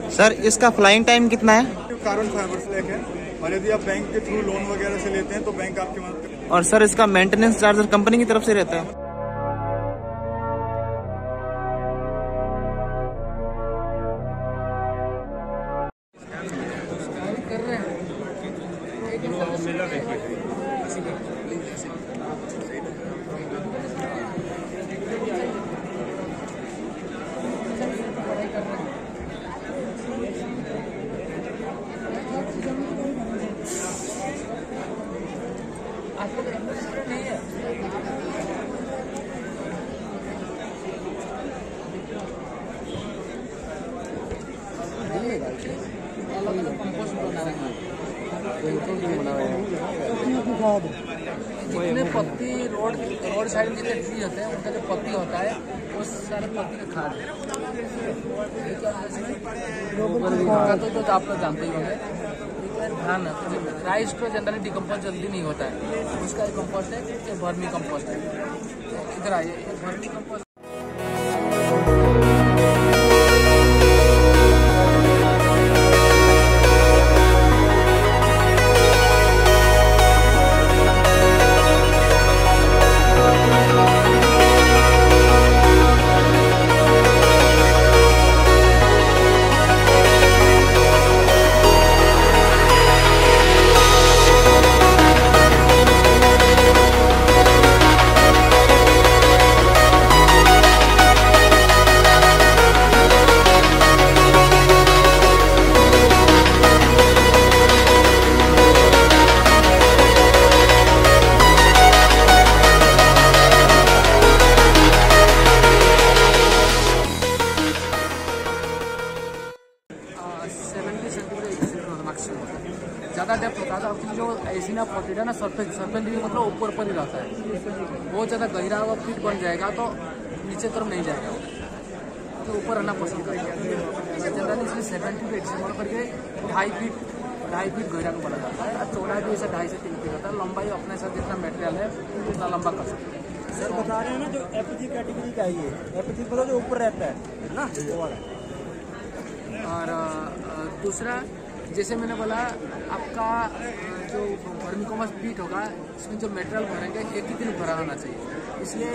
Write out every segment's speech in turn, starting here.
Sir इसका flying time कितना है? कार्बन फाइबर से लेके, और यदि आप बैंक के थ्रू लोन वगैरह से लेते हैं तो बैंक आपकी मदद करती है। और सर इसका मेंटेनेंस चार्जर कंपनी की तरफ से रहता है? जितने पत्ती रोड साइड में जितने ट्री होते हैं उनका जो पत्ती होता है वो सारे पत्ती का खाद है। तो आप लोग जानते ही होंगे। धान राइस तो जनरली डिकम्पोज जल्दी नहीं होता है, उसका एक कंपोस्ट है, ये वर्मी कंपोस्ट है। इधर आइए, ये वर्मी कंपोस्ट ज़्यादा डेप्थ होता है तो जो एसिना पोर्टेड है ना सरफेस मतलब ऊपर ही रहता है। बहुत ज़्यादा गहरा हुआ फिट बन जाएगा तो नीचे तरफ नहीं जाएगा, तो ऊपर रहना पसंद करता है। जनरली इसलिए 70 फीट से मोड़ करके 2.5 फीट गहरा को बना जाता है। और चौड़ाई भी ऐसा 2.5 से 3 फीट होता है। लंबाई अपने साथ जितना मटेरियल है उतना लंबा कर सकते हैं। सर बता रहे हैं ना जो एपीजी कैटेगरी का है, ये एपीजी मतलब जो ऊपर रहता है ना वो वाला। और दूसरा जैसे मैंने बोला आपका जो वर्मी कंपोस्ट पीट होगा इसमें जो मटेरियल भरेंगे एक ही दिन भरा होना चाहिए। इसलिए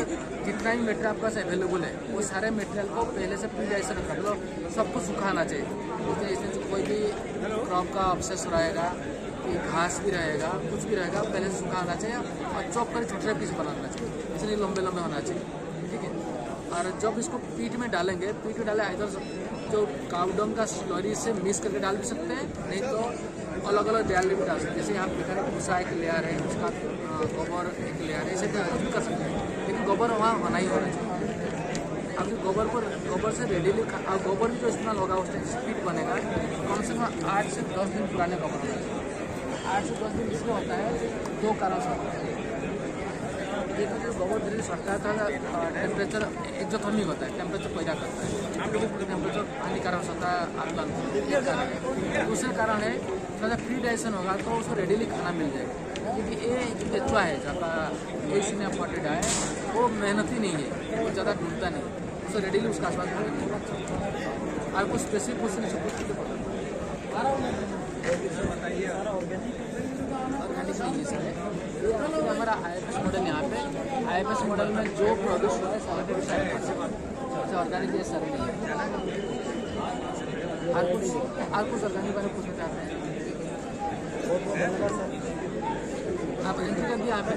जितना भी मटेरियल आपके पास अवेलेबल है वो सारे मटेरियल को पहले से प्री ऐसे रखा लो, सबको सुखाना चाहिए। इसमें कोई भी क्रॉप का अवशेष रहेगा, घास भी रहेगा, कुछ भी रहेगा, पहले से सुखाना चाहिए और चॉप कर छोटे पीस बनाना चाहिए, इसलिए लंबे लंबे होना चाहिए। ठीक है। और जब इसको पीठ में डालेंगे, पीठ में डाले इधर जो काउडंग का स्लरी से मिक्स करके डाल भी सकते हैं, नहीं तो अलग अलग डाल भी डाल सकते हैं। जैसे यहाँ पे भूसा एक लेयर है, उसका गोबर एक लेयर है, ऐसे भी कर सकते हैं। लेकिन गोबर वहाँ होना ही होना चाहिए। आपके गोबर से रेडीली गोबर भी जो इस्तेमाल होगा उससे स्पीड बनेगा। कम से कम 8 से 10 दिन पुराने गोबर होना चाहिए। 8 से 10 दिन इसलिए होता है 2 कारण से होता है। एक जो गोबर धीरे सड़ता है टेम्परेचर एक्जोथर्मिक होता है, टेम्परेचर पैदा करता है, टेम्परेचर हानिकारक होता है आपका। दूसरा कारण है थोड़ा फ्री डाइजेशन होगा तो उसको रेडीली खाना मिल जाएगा। क्योंकि ये जो केचुआ है जहाँ एसिना पोर्टेड है वो मेहनती नहीं है, वो ज़्यादा ढूंढता नहीं, उसको रेडीली उसका आसपास और कुछ स्पेसिफिक क्वेश्चन से पूछ के हमारा IFS मॉडल यहाँ पे IFS मॉडल में जो प्रोड्यूस हुआ है सारे ऑर्गेनिक ये सारे नहीं है। और कुछ ऑर्गेनिक वाले पूछना चाहते हैं आप इंटरव्यू भी यहाँ पे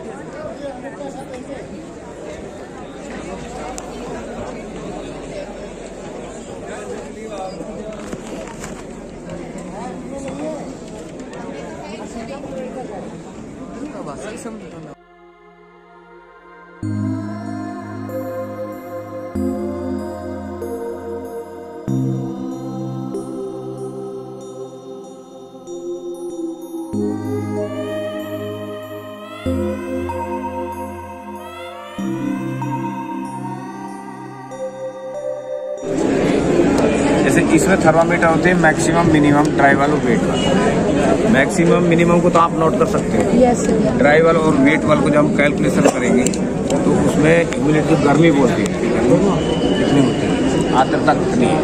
जैसे इसमें थर्मामीटर होते हैं मैक्सिमम मिनिमम ट्राइवल और वेट वाला। मैक्सिमम मिनिमम को तो आप नोट कर सकते हैं। ट्राइवल और वेट वाल को जब हम कैलकुलेशन करेंगे तो उसमें ह्यूमिडिटी गर्मी बोलती है कितनी होती है, आर्द्रता कितनी है।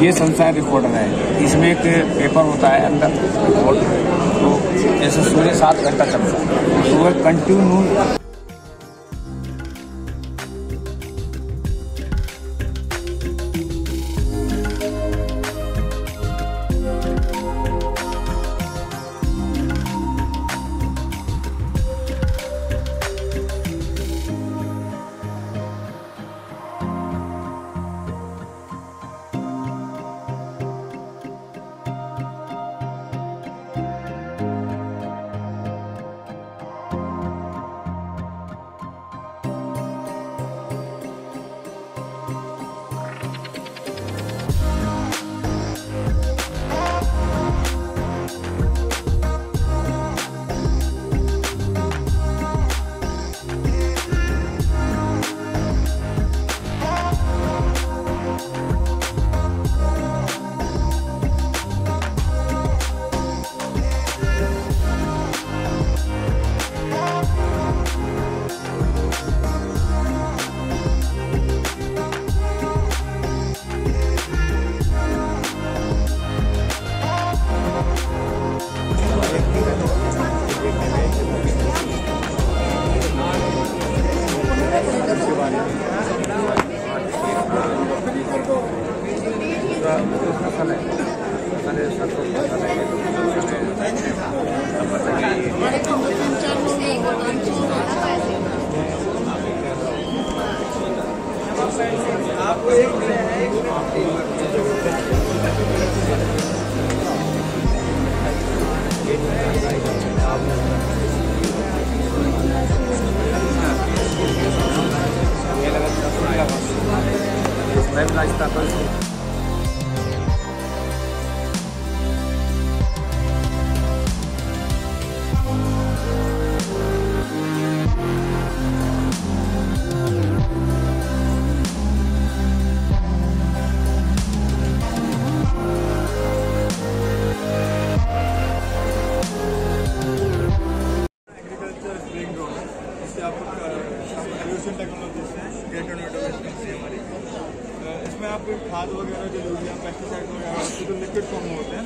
ये संसार रिकॉर्डर है, इसमें एक पेपर होता है अंदर, तो जैसे सूर्य 7 घंटा चलता है तो वह कंटिन्यू इसमें आप खाद वगैरह जो यूरिया पेस्टिसाइड वगैरह जो लिक्विड फॉर्म में होते हैं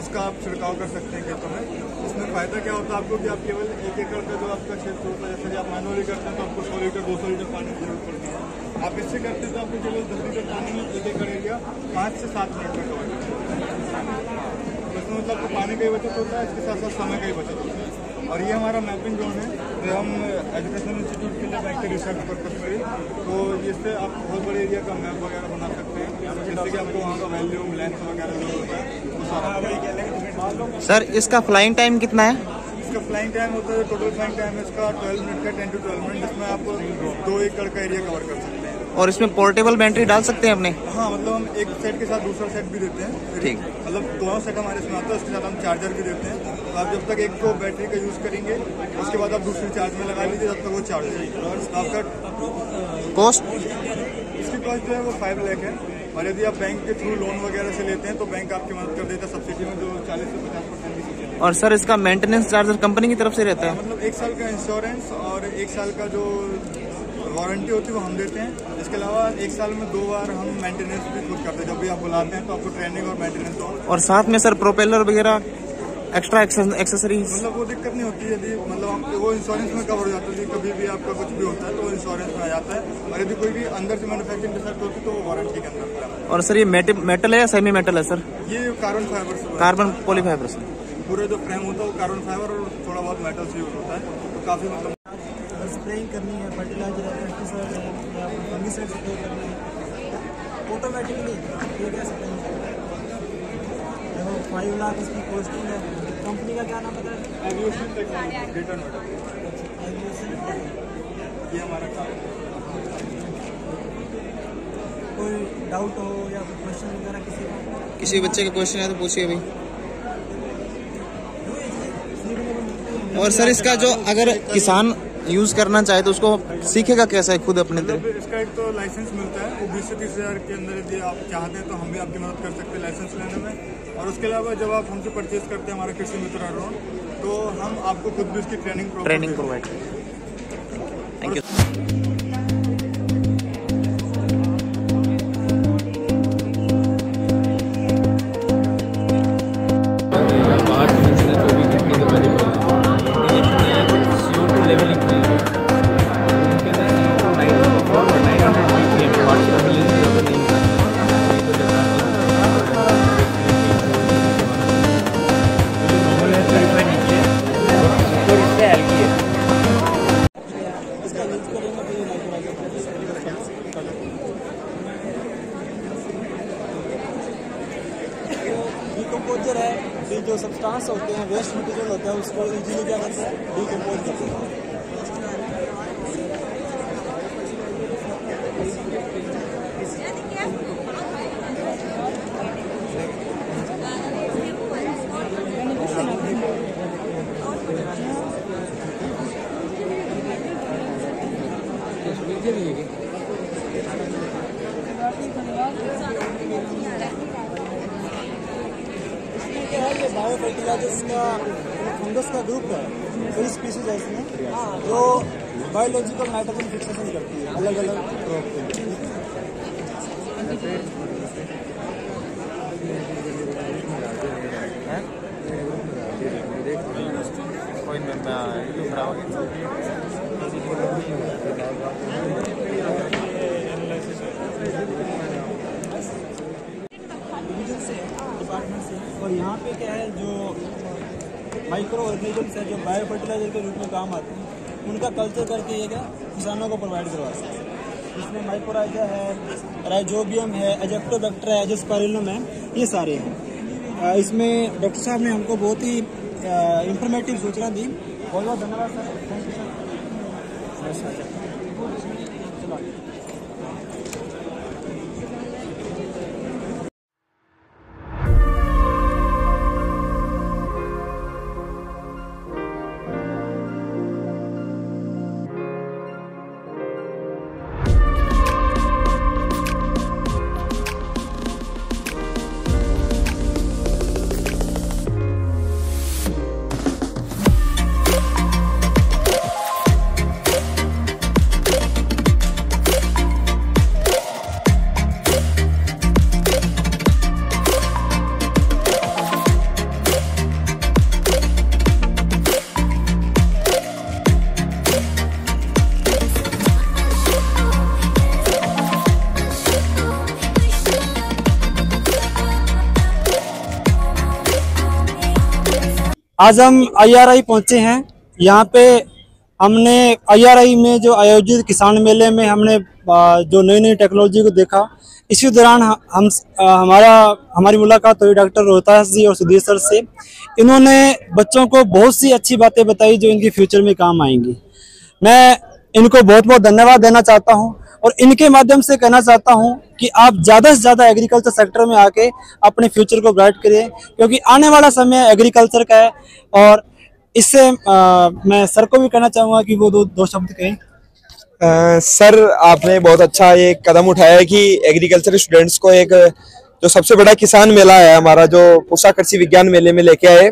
उसका आप छिड़काव कर सकते हैं खेतों में। इसमें फ़ायदा क्या होता है आपको कि आप केवल 1 एकड़ का जो आपका क्षेत्र होता है, जैसे आप मैनुअली करते हैं तो आपको 100 लीटर 200 लीटर पानी की जरूरत पड़ती है। आप इससे करते हैं तो आपको केवल 10 लीटर पानी में 1 एकड़ एरिया 5 से 7 मिनट में कवर करते हैं। इसमें मतलब पानी का ही बचत होता है, इसके साथ साथ समय का ही बचत होता है। और ये हमारा मैपिंग जोन है जो हम एजुकेशन इंस्टीट्यूट के लिए बैठ के रिसर्च पर्पज पे, तो इससे आप बहुत बड़े एरिया का मैप वगैरह बना सकते हैं, जिससे कि आपको वहाँ का वैल्यूम लेंथ वगैरह जो होता है वो सारा। सर इसका फ्लाइंग टाइम कितना है? इसका फ्लाइंग टाइम होता है, टोटल फ्लाइंग टाइम है इसका 12 मिनट का, 10 to 12 मिनट, जिसमें आप 2 एकड़ का एरिया कवर कर सकते हैं। और इसमें पोर्टेबल बैटरी डाल सकते हैं अपने? हाँ, मतलब हम एक सेट के साथ दूसरा सेट भी देते हैं। ठीक, मतलब दोनों सेट हमारे इसमें आता है, उसके साथ हम चार्जर भी देते हैं। तो आप जब तक एक को बैटरी का यूज़ करेंगे उसके बाद आप दूसरी चार्ज में लगा लीजिए, जब तक वो चार्ज रहेगी। और आपका कॉस्ट? इसकी कॉस्ट जो है वो 5 लाख है। और यदि आप बैंक के थ्रू लोन वगैरह से लेते हैं तो बैंक आपकी मदद कर देता है सब्सिडी में, जो 40 से 50% की सब्सिडी। और सर इसका मेंटेनेंस चार्जर कंपनी की तरफ से रहता है? मतलब 1 साल का इंश्योरेंस और 1 साल का जो वारंटी होती है वो हम देते हैं। इसके अलावा 1 साल में 2 बार हम मेंटेनेंस भी खुद करते हैं। जब भी आप बुलाते हैं तो आपको ट्रेनिंग और मेंटेनेंस हो। और साथ में सर प्रोपेलर वगैरह एक्स्ट्रा एक्सेसरीज? मतलब वो दिक्कत नहीं होती है, यदि मतलब वो इंश्योरेंस में कवर हो जाता है। कभी भी आपका कुछ भी होता है तो वो इंश्योरेंस में आ जाता है। और यदि कोई भी अंदर से मैन्युफैक्चरिंग डिफेक्ट होती है तो वो वारंटी के अंदर। और सर ये मेटल है या सेमी मेटल है सर? ये कार्बन फाइबर से, कार्बन पॉलीफाइबर से पूरा जो फ्रेम होता है वो कार्बन फाइबर और थोड़ा बहुत मेटल से यूज होता है। तो काफी मतलब स्प्रेइंग करनी है, फर्टिलाइजर है, पेस्टिसाइड है या फंगिसाइड स्प्रे करनी है ऑटोमेटिकली, ये कह सकते हैं। 5 लाख इसकी कॉस्टिंग है। कंपनी का क्या नाम पता है? एविएशन टेक्नोलॉजी रिटर्न ऑर्डर, ये हमारा काम है। कोई डाउट हो या कोई क्वेश्चन वगैरह किसी बच्चे का क्वेश्चन है तो पूछिए भाई। और सर इसका जो अगर किसान यूज करना चाहे तो उसको सीखेगा कैसा है खुद अपने मतलब इसका एक तो लाइसेंस मिलता है, वो 20 से 30 हज़ार के अंदर यदि आप चाहते हैं तो हम भी आपकी मदद कर सकते हैं लाइसेंस लेने में। और उसके अलावा जब आप हमसे परचेज करते हैं हमारा कृषि मित्र ड्रोन, तो हम आपको खुद भी उसकी training provide. Thank you. Decomposer है, ये जो सब्सटेंस होते हैं, वेस्ट मटेरियल होता है, उसको इजीली क्या करते हैं, डीकम्पोज करते हैं। बायो फर्टिलाइजर्स का फंगस का ग्रुप है, कई स्पीशीज है इसमें जो बायोलॉजिकल नाइट्रोजन फिक्सेशन करती है अलग अलग क्रॉप पे। डिपार्टमेंट से, और यहाँ पे क्या है, जो माइक्रो ऑर्गेनिजम्स है जो बायो फर्टिलाइजर के रूप में काम आते हैं, उनका कल्चर करके ये क्या किसानों को प्रोवाइड करवा सकते हैं। इसमें माइक्रोराइजा है, राइजोबियम है, एजेक्टोबैक्टर है, एजोस्पाइरिलम है, ये सारे हैं। इसमें डॉक्टर साहब ने हमको बहुत ही इंफॉर्मेटिव सूचना दी। बहुत बहुत धन्यवाद सर, थैंक यू सर। आज हम IRI पहुंचे हैं। यहाँ पे हमने IRI में जो आयोजित किसान मेले में हमने जो नई नई टेक्नोलॉजी को देखा। इसी दौरान हमारी मुलाकात हुई डॉक्टर रोहतास जी और सुधीर सर से। इन्होंने बच्चों को बहुत सी अच्छी बातें बताई जो इनके फ्यूचर में काम आएंगी। मैं इनको बहुत बहुत धन्यवाद देना चाहता हूँ और इनके माध्यम से कहना चाहता हूँ कि आप ज़्यादा से ज़्यादा एग्रीकल्चर सेक्टर में आके अपने फ्यूचर को ब्राइट करिए, क्योंकि आने वाला समय एग्रीकल्चर का है। और इससे मैं सर को भी कहना चाहूँगा कि वो दो शब्द कहें। सर, आपने बहुत अच्छा ये कदम उठाया है कि एग्रीकल्चर स्टूडेंट्स को एक जो सबसे बड़ा किसान मेला है हमारा, जो पूसा कृषि विज्ञान मेले में लेके आए,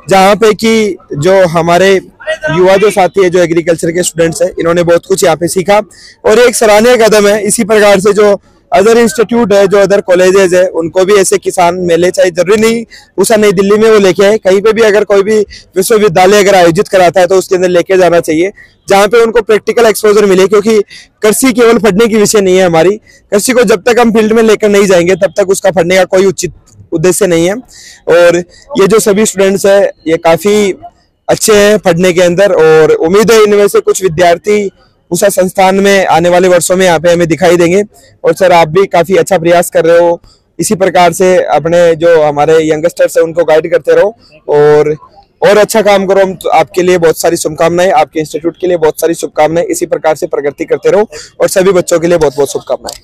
जहाँ पे कि जो हमारे युवा जो साथी है जो एग्रीकल्चर के स्टूडेंट्स हैं, इन्होंने बहुत कुछ यहाँ पे सीखा और एक सराहनीय कदम है। इसी प्रकार से जो अदर इंस्टीट्यूट है, जो अदर कॉलेजेस है, उनको भी ऐसे किसान मेले, चाहे जरूरी नहीं पूसा नई दिल्ली में वो लेके आए, कहीं पे भी अगर कोई भी विश्वविद्यालय अगर आयोजित कराता है तो उसके अंदर लेके जाना चाहिए, जहाँ पे उनको प्रैक्टिकल एक्सपोजर मिले। क्योंकि कृषि केवल पढ़ने की विषय नहीं है हमारी। कृषि को जब तक हम फील्ड में लेकर नहीं जाएंगे तब तक उसका पढ़ने का कोई उचित उद्देश्य नहीं है। और ये जो सभी स्टूडेंट्स है ये काफी अच्छे हैं पढ़ने के अंदर, और उम्मीद है इनमें से कुछ विद्यार्थी उस संस्थान में आने वाले वर्षों में यहाँ पे हमें दिखाई देंगे। और सर, आप भी काफी अच्छा प्रयास कर रहे हो। इसी प्रकार से अपने जो हमारे यंगस्टर्स है उनको गाइड करते रहो और अच्छा काम करो। हम तो आपके लिए बहुत सारी शुभकामनाएं, आपके इंस्टीट्यूट के लिए बहुत सारी शुभकामनाएं। इसी प्रकार से प्रगति करते रहो और सभी बच्चों के लिए बहुत बहुत शुभकामनाएं।